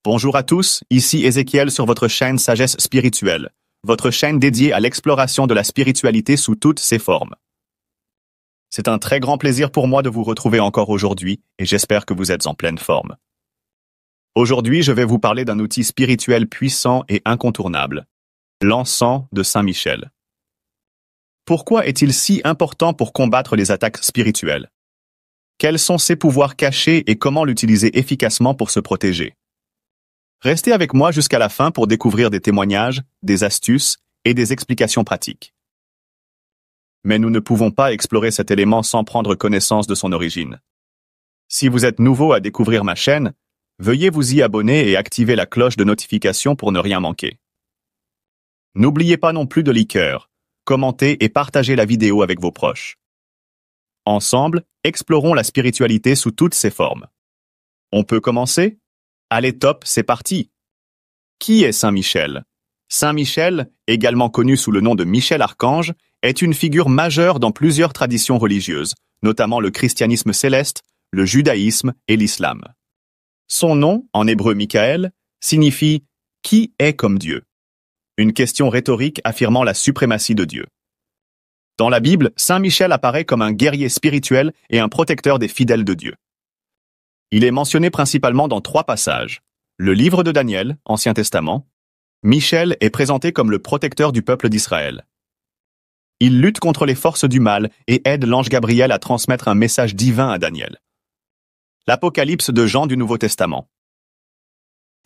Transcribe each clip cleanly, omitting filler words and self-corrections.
Bonjour à tous, ici Ézéchiel sur votre chaîne Sagesse Spirituelle, votre chaîne dédiée à l'exploration de la spiritualité sous toutes ses formes. C'est un très grand plaisir pour moi de vous retrouver encore aujourd'hui et j'espère que vous êtes en pleine forme. Aujourd'hui, je vais vous parler d'un outil spirituel puissant et incontournable, l'encens de Saint Michel. Pourquoi est-il si important pour combattre les attaques spirituelles? Quels sont ses pouvoirs cachés et comment l'utiliser efficacement pour se protéger? Restez avec moi jusqu'à la fin pour découvrir des témoignages, des astuces et des explications pratiques. Mais nous ne pouvons pas explorer cet élément sans prendre connaissance de son origine. Si vous êtes nouveau à découvrir ma chaîne, veuillez vous y abonner et activer la cloche de notification pour ne rien manquer. N'oubliez pas non plus de liker, commenter et partager la vidéo avec vos proches. Ensemble, explorons la spiritualité sous toutes ses formes. On peut commencer? Allez top, c'est parti! Qui est Saint Michel? Saint Michel, également connu sous le nom de Michel Archange, est une figure majeure dans plusieurs traditions religieuses, notamment le christianisme céleste, le judaïsme et l'islam. Son nom, en hébreu Michaël, signifie « qui est comme Dieu ?» Une question rhétorique affirmant la suprématie de Dieu. Dans la Bible, Saint Michel apparaît comme un guerrier spirituel et un protecteur des fidèles de Dieu. Il est mentionné principalement dans 3 passages. Le livre de Daniel, Ancien Testament. Michel est présenté comme le protecteur du peuple d'Israël. Il lutte contre les forces du mal et aide l'ange Gabriel à transmettre un message divin à Daniel. L'Apocalypse de Jean du Nouveau Testament.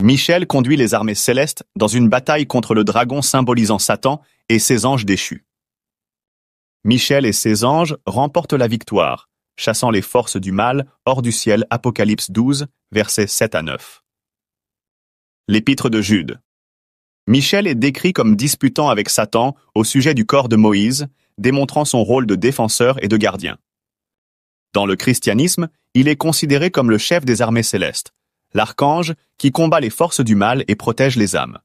Michel conduit les armées célestes dans une bataille contre le dragon symbolisant Satan et ses anges déchus. Michel et ses anges remportent la victoire, chassant les forces du mal hors du ciel. Apocalypse 12, versets 7 à 9. L'Épître de Jude. Michel est décrit comme disputant avec Satan au sujet du corps de Moïse, démontrant son rôle de défenseur et de gardien. Dans le christianisme, il est considéré comme le chef des armées célestes, l'archange qui combat les forces du mal et protège les âmes.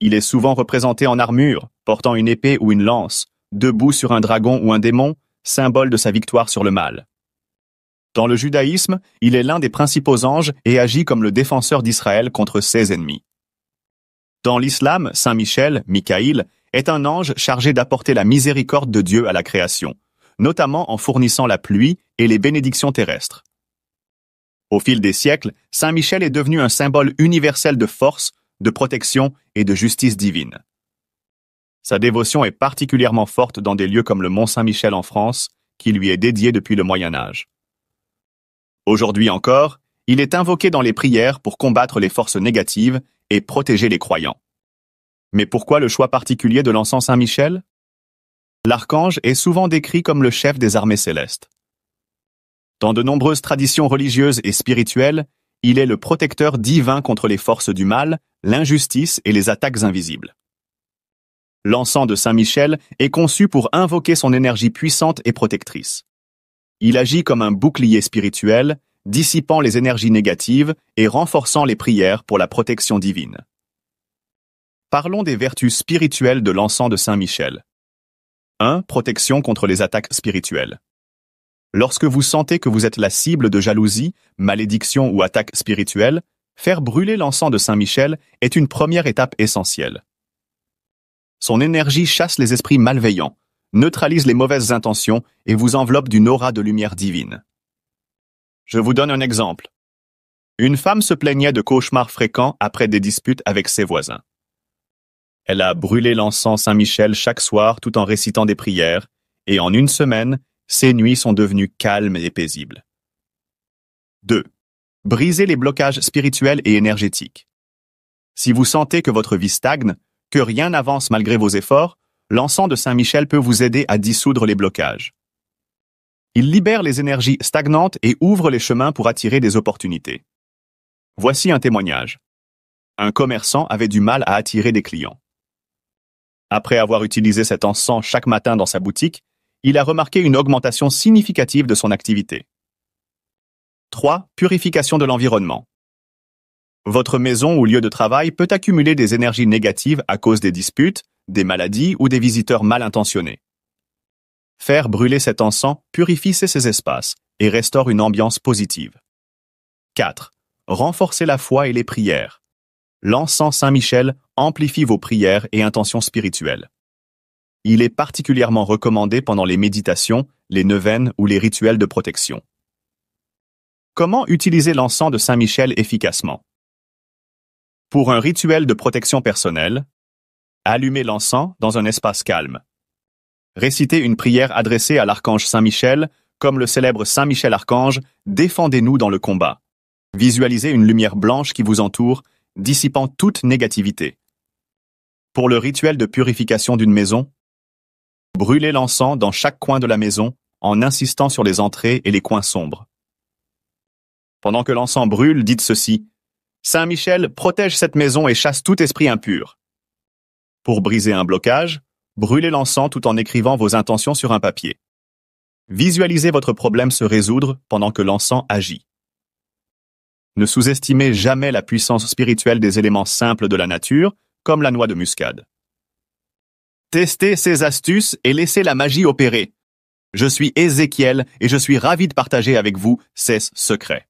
Il est souvent représenté en armure, portant une épée ou une lance, debout sur un dragon ou un démon, symbole de sa victoire sur le mal. Dans le judaïsme, il est l'un des principaux anges et agit comme le défenseur d'Israël contre ses ennemis. Dans l'islam, Saint Michel, Michaïl, est un ange chargé d'apporter la miséricorde de Dieu à la création, notamment en fournissant la pluie et les bénédictions terrestres. Au fil des siècles, Saint Michel est devenu un symbole universel de force, de protection et de justice divine. Sa dévotion est particulièrement forte dans des lieux comme le Mont Saint-Michel en France, qui lui est dédié depuis le Moyen Âge. Aujourd'hui encore, il est invoqué dans les prières pour combattre les forces négatives et protéger les croyants. Mais pourquoi le choix particulier de l'encens Saint-Michel? L'archange est souvent décrit comme le chef des armées célestes. Dans de nombreuses traditions religieuses et spirituelles, il est le protecteur divin contre les forces du mal, l'injustice et les attaques invisibles. L'encens de Saint Michel est conçu pour invoquer son énergie puissante et protectrice. Il agit comme un bouclier spirituel, dissipant les énergies négatives et renforçant les prières pour la protection divine. Parlons des vertus spirituelles de l'encens de Saint Michel. 1. Protection contre les attaques spirituelles. Lorsque vous sentez que vous êtes la cible de jalousie, malédiction ou attaque spirituelle, faire brûler l'encens de Saint Michel est une première étape essentielle. Son énergie chasse les esprits malveillants, neutralise les mauvaises intentions et vous enveloppe d'une aura de lumière divine. Je vous donne un exemple. Une femme se plaignait de cauchemars fréquents après des disputes avec ses voisins. Elle a brûlé l'encens Saint-Michel chaque soir tout en récitant des prières, et en une semaine, ses nuits sont devenues calmes et paisibles. 2. Briser les blocages spirituels et énergétiques. Si vous sentez que votre vie stagne, que rien n'avance malgré vos efforts, l'encens de Saint Michel peut vous aider à dissoudre les blocages. Il libère les énergies stagnantes et ouvre les chemins pour attirer des opportunités. Voici un témoignage. Un commerçant avait du mal à attirer des clients. Après avoir utilisé cet encens chaque matin dans sa boutique, il a remarqué une augmentation significative de son activité. 3. Purification de l'environnement. Votre maison ou lieu de travail peut accumuler des énergies négatives à cause des disputes, des maladies ou des visiteurs mal intentionnés. Faire brûler cet encens purifie ces espaces et restaure une ambiance positive. 4. renforcez la foi et les prières. L'encens Saint-Michel amplifie vos prières et intentions spirituelles. Il est particulièrement recommandé pendant les méditations, les neuvaines ou les rituels de protection. Comment utiliser l'encens de Saint-Michel efficacement? Pour un rituel de protection personnelle, allumez l'encens dans un espace calme. Récitez une prière adressée à l'archange Saint-Michel, comme le célèbre Saint-Michel Archange, défendez-nous dans le combat. Visualisez une lumière blanche qui vous entoure, dissipant toute négativité. Pour le rituel de purification d'une maison, brûlez l'encens dans chaque coin de la maison en insistant sur les entrées et les coins sombres. Pendant que l'encens brûle, dites ceci: Saint-Michel protège cette maison et chasse tout esprit impur. Pour briser un blocage, brûlez l'encens tout en écrivant vos intentions sur un papier. Visualisez votre problème se résoudre pendant que l'encens agit. Ne sous-estimez jamais la puissance spirituelle des éléments simples de la nature, comme la noix de muscade. Testez ces astuces et laissez la magie opérer. Je suis Ézéchiel et je suis ravi de partager avec vous ces secrets.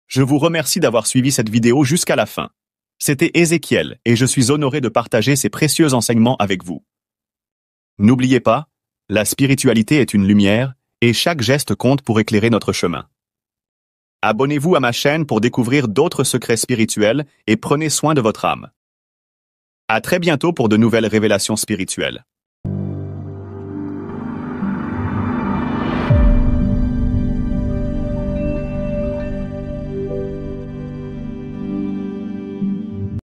Je vous remercie d'avoir suivi cette vidéo jusqu'à la fin. C'était Ézéchiel et je suis honoré de partager ces précieux enseignements avec vous. N'oubliez pas, la spiritualité est une lumière et chaque geste compte pour éclairer notre chemin. Abonnez-vous à ma chaîne pour découvrir d'autres secrets spirituels et prenez soin de votre âme. À très bientôt pour de nouvelles révélations spirituelles.